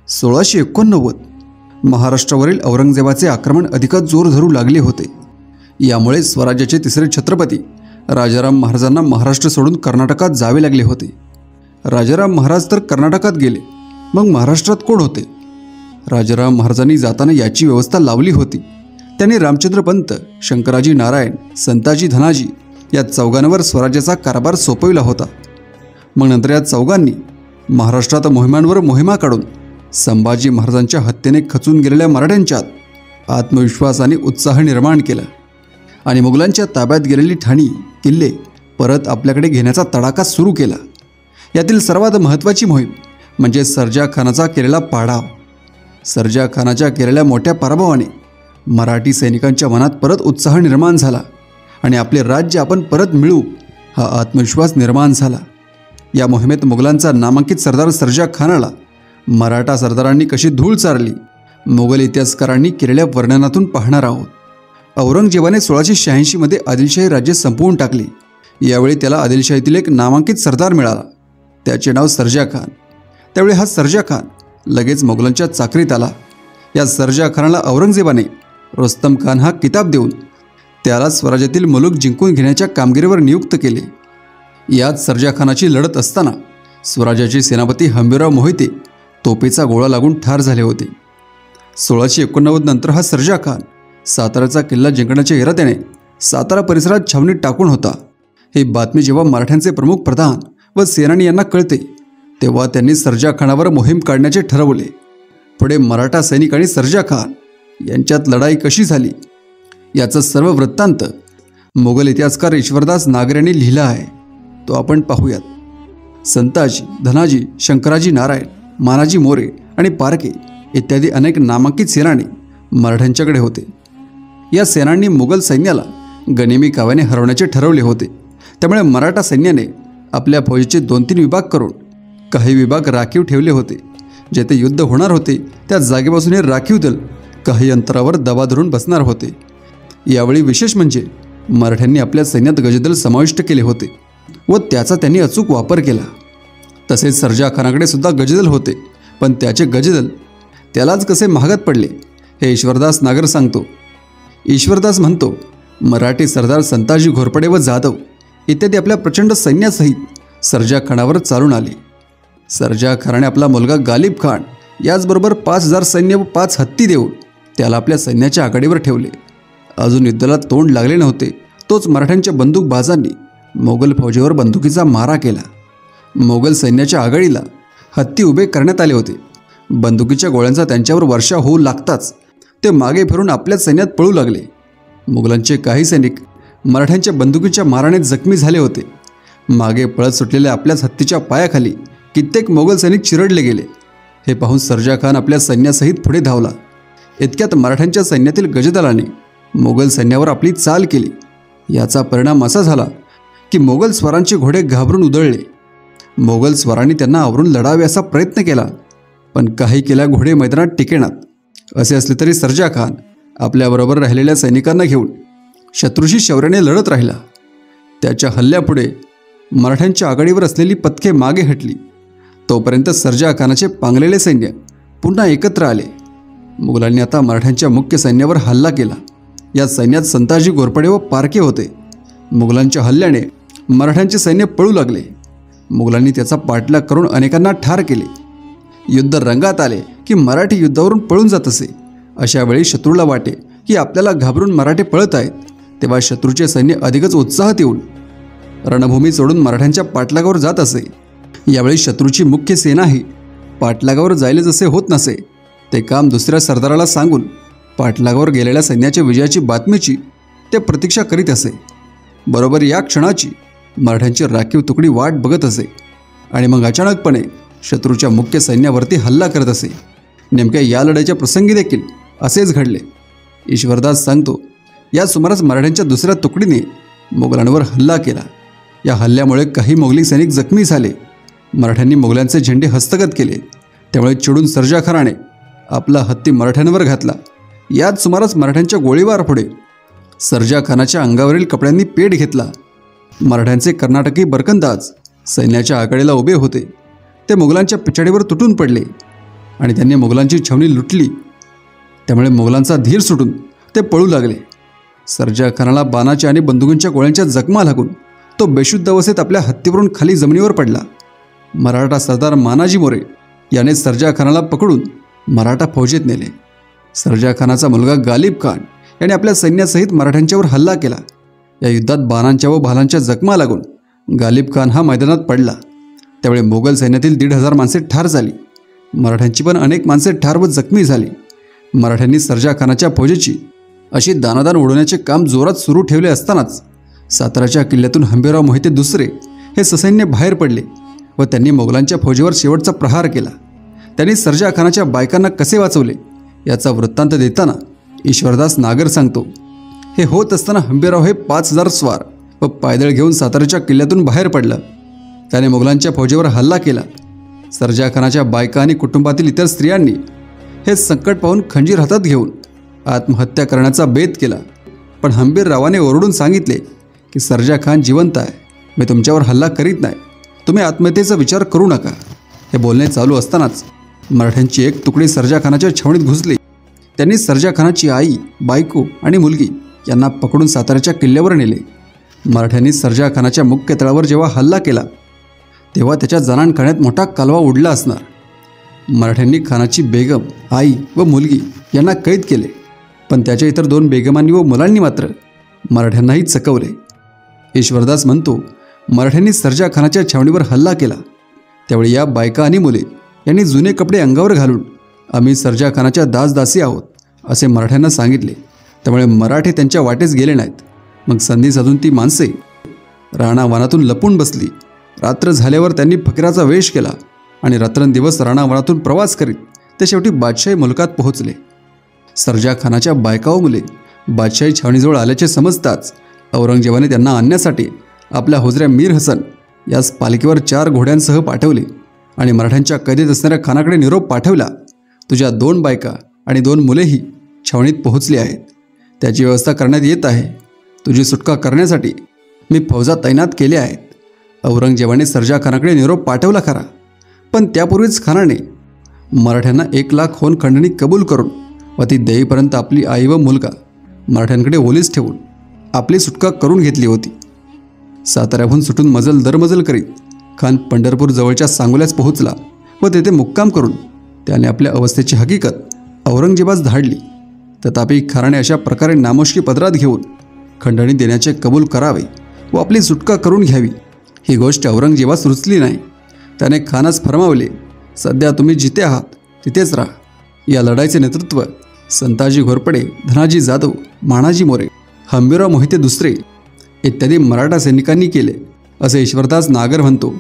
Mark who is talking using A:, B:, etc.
A: 1689 महाराष्ट्रावरील औरंगजेबाचे आक्रमण अधिकच जोर धरू लागले होते। यामुळे स्वराज्याचे तिसरे छत्रपती राजाराम महाराजांना महाराष्ट्र सोडून कर्नाटकात जावे लागले होते। राजाराम महाराज तर कर्नाटकात गेले, मग महाराष्ट्रात कोण होते? राजाराम महाराजांनी जाताना याची व्यवस्था लावली होती। त्यांनी रामचंद्र पंत, शंकराजी नारायण, संताजी धनाजी या चौघांवर स्वराज्याचा कारभार सोपविला होता। मग नंतर या चौघांनी महाराष्ट्रात मोहिमांवर मोहिमा काढून संभाजी महाराजांच्या हत्येने खचून गेलेल्या मराठ्यांच्यात आत्मविश्वास आणि उत्साह निर्माण केला आणि मुघलांच्या ताब्यात गेलेली ठाणी किल्ले परत आपल्याकडे घेण्याचा तडाखा सुरू केला। यातील सर्वात महत्त्वाची मोहीम म्हणजे सर्जा खानाचा केलेला पाडाव। सर्जा खानाच्या केलेल्या मोठ्या पराभवाने मराठी सैनिकांच्या मनात परत उत्साह निर्माण झाला आणि आपले राज्य आपण परत मिळवू हा आत्मविश्वास निर्माण झाला। या मोहिमेत मुघलांचा नामांकित सरदार सर्जा खानाला मराठा सरदारांनी कशी धूळ चारली, मोगल इतिहासकारांनी केलेल्या वर्णनातून पाहणार आहोत। औरंगजेबाने 1686 मध्ये आदिलशाही राज्य संपवून टाकले। यावेळी त्याला आदिलशाहीतील एक नामांकित सरदार मिळाला, त्याचे नाव सर्जा खान। त्यावेळी हा सर्जा खान लगेच मोगलांच्या चाकरीत आला। या सर्जा खानाला औरंगजेबाने रुस्तम खान हा किताब देऊन त्याला स्वराज्यातील मुलूक जिंकून घेण्याच्या कामगिरीवर नियुक्त केले। यात सर्जा खानाची लढत असताना स्वराज्याचे सेनापती हंबीरराव मोहिते तोफेचा गोळा लागून ठार झाले होते। 1689 नंतर हा सर्जा खान साताराचा किल्ला जिंकण्याच्या इराद्याने सातारा परिसरात छावणी टाकून होता। ही बातमी जेव्हा मराठ्यांचे प्रमुख प्रधान व सेनानी यांना कळते तेव्हा त्यांनी सर्जा खानावर मोहीम काढण्याचे ठरवले। पुढे मराठा सैनिक आणि सर्जा खान यांच्यात लढाई कशी झाली याचा सर्व वृत्तांत मोगल इतिहासकार ईश्वरदास नागर यांनी लिहिला आहे, तो आपण पाहूयात। संताजी, धनाजी, शंकराजी नारायण, मानाजी मोरे आणि पारके इत्यादी अनेक नामांकित सेनानी मराठ्यांच्याकडे होते। या सेनांनी मुघल सैन्याला गनिमी काव्याने हरवण्याचे ठरवले होते। त्यामुळे मराठा सैन्याने आपल्या फौजेचे 2-3 विभाग करून काही विभाग राखीव ठेवले होते। जेथे युद्ध होणार होते त्या जागेपासून हे राखीव दल काही अंतरावर दबा धरून बसणार होते। यावेळी विशेष म्हणजे मराठ्यांनी आपल्या सैन्यात गजदल समाविष्ट केले होते व त्याचा त्यांनी अचूक वापर केला। तसेच सर्जा खानाकडे सुद्धा गजदल होते, पण त्याचे गजदल त्यालाच कसे महागात पडले हे ईश्वरदास नागर सांगतो। ईश्वरदास म्हणतो, मराठी सरदार संताजी घोरपडे व जाधव इत्यादी आपल्या प्रचंड सैन्यासहित सर्जा खानावर चालून आले। सर्जा खानाने आपला मुलगा गालिब खान याचबरोबर 5000 सैन्य व 5 हत्ती देऊन त्याला आपल्या सैन्याच्या आघाडीवर ठेवले। अजून युद्धाला तोंड लागले नव्हते तोच मराठ्यांच्या बंदूकबाजांनी मोगल फौजेवर बंदुकीचा मारा केला। मोगल सैन्याच्या आघाडीला हत्ती उभे करण्यात आले होते। बंदुकीच्या गोळ्यांचा त्यांच्यावर वर्षा होऊ लागताच ते मागे फिरून आपल्या सैन्यात पळू लागले। मुघलांचे काही सैनिक मराठ्यांच्या बंदुकीच्या माराने जखमी झाले होते। मागे पळत सुटलेल्या आपल्याच हत्तीच्या पायाखाली कित्येक मोगल सैनिक चिरडले गेले। हे पाहून सर्जा खान आपल्या सैन्यासहित पुढे धावला। इतक्यात मराठ्यांच्या सैन्यातील गजदलाने मोगल सैन्यावर आपली चाल केली। याचा परिणाम असा झाला की मोगल स्वारांचे घोडे घाबरून उधळले। मोगल स्वारांनी त्यांना आवरून लढावे असा प्रयत्न केला, पण काही केल्या घोडे मैदानात टिकेनात। असे असले तरी सर्जा खान आपल्याबरोबर राहिलेल्या सैनिकांना घेऊन शत्रूशी शौर्याने लढत राहिला। त्याच्या हल्ल्यापुढे मराठ्यांच्या आघाडीवर असलेली पथके मागे हटली। तोपर्यंत सर्जा खानाचे पांगलेले सैन्य पुन्हा एकत्र आले। मुघलांनी आता मराठ्यांच्या मुख्य सैन्यावर हल्ला केला। या सैन्यात संताजी घोरपडे व पारके होते। मुघलांच्या हल्ल्याने मराठ्यांचे सैन्य पळू लागले। मुघलांनी त्याचा पाठलाग करून अनेकांना ठार केले। युद्ध रंगात आले की मराठी युद्धावरून पळून जात असे। अशा वेळी शत्रूला वाटे की आपल्याला घाबरून मराठे पळत आहेत, तेव्हा शत्रूचे सैन्य अधिकच उत्साहात येऊन रणभूमी सोडून मराठ्यांच्या पाठलागावर जात असे। यावेळी शत्रूची मुख्य सेनाही पाठलागावर जायला जसे होत नसे ते काम दुसऱ्या सरदाराला सांगून पाठलागावर गेलेल्या सैन्याच्या विजयाची बातमीची ते प्रतीक्षा करीत असे। बरोबर या क्षणाची मराठ्यांची राखीव तुकडी वाट बघत असे आणि मग अचानकपणे शत्रूच्या मुख्य सैन्यावरती हल्ला करत असे। नेमक्या या लढाईच्या प्रसंगी देखील असेच घडले। ईश्वरदास सांगतो, या सुमारास मराठ्यांच्या दुसऱ्या तुकडीने मोगलांवर हल्ला केला। या हल्ल्यामुळे काही मोगली सैनिक जखमी झाले। मराठ्यांनी मोगलांचे झेंडे हस्तगत केले। त्यामुळे चिडून सर्जा खानाने आपला हत्ती मराठ्यांवर घातला। याच सुमारास मराठ्यांच्या गोळीबार पुढे सर्जा खानाच्या अंगावरील कपड्यांनी पेट घेतला। मराठ्यांचे कर्नाटकी बरकंदाज सैन्याच्या आघाडीला उभे होते। ते मुघलांच्या पिछाडीवर तुटून पडले। आणि त्यांनी मोगलांची छावणी लुटली। त्यामुळे मोगलांचा धीर सुटून ते पळू लागले। सर्जा खानाला बाणाच्या आणि बंदुकींच्या गोळ्यांच्या जखमा लागून तो बेशुद्ध अवस्थेत आपल्या हत्तीवरून खाली जमिनीवर पडला। मराठा सरदार मानाजी मोरे याने सर्जा खानाला पकडून मराठा फौजेत नेले। सर्जा खानाचा मुलगा गालिब खान याने आपल्या सैन्यासहित मराठ्यांच्यावर हल्ला केला। या युद्धात बाणांच्या व भालांच्या जखमा लागून गालिब खान हा मैदानात पडला। त्यावेळी मोगल सैन्यातील 1,500 माणसे ठार झाली। मराठ्यांची पण अनेक माणसे ठार व जखमी झाली। मराठ्यांनी सर्जा खानाच्या फौजेची अशी दानादान उडवण्याचे काम जोरात सुरू ठेवले असतानाच साताराच्या किल्ल्यातून हंबीरराव मोहिते दुसरे हे ससैन्य बाहेर पडले व त्यांनी मोगलांच्या फौजेवर शेवटचा प्रहार केला। त्यांनी सर्जा खानाच्या बायकांना कसे वाचवले याचा वृत्तांत देताना ईश्वरदास नागर सांगतो, हे होत असताना हंबीरराव हे 5,000 स्वार व पायदळ घेऊन साताराच्या किल्ल्यातून बाहेर पडला। त्याने मोगलांच्या फौजेवर हल्ला केला। सर्जा खानाच्या बायका आणि कुटुंबातील इतर स्त्रियांनी हे संकट पाहून खंजीर हातात घेऊन आत्महत्या करण्याचा बेत केला। पण हंबीररावाने ओरडून सांगितले की सर्जा खान जिवंत आहे, मी तुमच्यावर हल्ला करीत नाही, तुम्ही आत्महत्येचा विचार करू नका। हे बोलणे चालू असतानाच मराठ्यांची एक तुकडी सर्जा खानाच्या छावणीत घुसली। त्यांनी सर्जा खानाची आई, बायको आणि मुलगी यांना पकडून साताराच्या किल्ल्यावर नेले। मराठ्यांनी सर्जा खानाच्या मुख्य तळावर जेव्हा हल्ला केला तेव्हा त्याच्या जनानखान्यात मोठा कालवा उडला असणार। मराठ्यांनी खानाची बेगम, आई व मुलगी यांना कैद केले, पण त्याच्या इतर 2 बेगमांनी व मुलांनी मात्र मराठ्यांनाही चकवले। ईश्वरदास म्हणतो, मराठ्यांनी सर्जा खानाच्या छावणीवर हल्ला केला त्यावेळी या बायका आणि मुले यांनी जुने कपडे अंगावर घालून आम्ही सर्जा खानाच्या दासदासी आहोत असे मराठ्यांना सांगितले। त्यामुळे मराठे त्यांच्या वाटेस गेले नाहीत। मग संधी साधून ती माणसे राणावनातून लपून बसली। रात्र झाल्यावर त्यांनी फकीराचा वेश केला आणि रात्रंदिवस राणावनातून प्रवास करीत ते शेवटी बादशाही मुलकात पोहोचले। सर्जा खानाच्या बायका व मुले बादशाही छावणीजवळ आल्याचे समजताच औरंगजेबाने त्यांना आणण्यासाठी आपल्या हुजऱ्या मीर हसन यास पालखीवर 4 घोड्यांसह पाठवले आणि मराठ्यांच्या कैदेत असणाऱ्या खानाकडे निरोप पाठवला, तुझ्या 2 बायका आणि 2 मुलेही छावणीत पोहोचली आहेत, त्याची व्यवस्था करण्यात येत आहे। तुझी सुटका करण्यासाठी मी फौजा तैनात केल्या आहेत। औरंगजेबाने सर्जा खानाकडे निरोप पाठवला खरा, पण त्यापूर्वीच खानाने मराठ्यांना 1,00,000 होन खंडणी कबूल करून व ती देईपर्यंत आपली आई व मुलगा मराठ्यांकडे ओलीस ठेवून आपली सुटका करून घेतली होती। साताऱ्याहून सुटून मजल दरमजल करीत खान पंढरपूर जवळच्या सांगोल्यास पोहोचला व तेथे मुक्काम करून त्याने आपल्या अवस्थेची हकीकत औरंगजेबास धाडली। तथापि खानाने अशा प्रकारे नामोष्की पदरात घेऊन खंडणी देण्याचे कबूल करावे व आपली सुटका करून घ्यावी ही गोष्ट औरंगजेबास रुचली नाही। त्याने खानास फरमावले, सध्या तुम्ही जिथे आहात तिथेच राहा। या लढाईचे नेतृत्व संताजी घोरपडे, धनाजी जाधव, मानाजी मोरे, हंबीरराव मोहिते दुसरे इत्यादी मराठा सैनिकांनी केले असे ईश्वरदास नागर म्हणतो।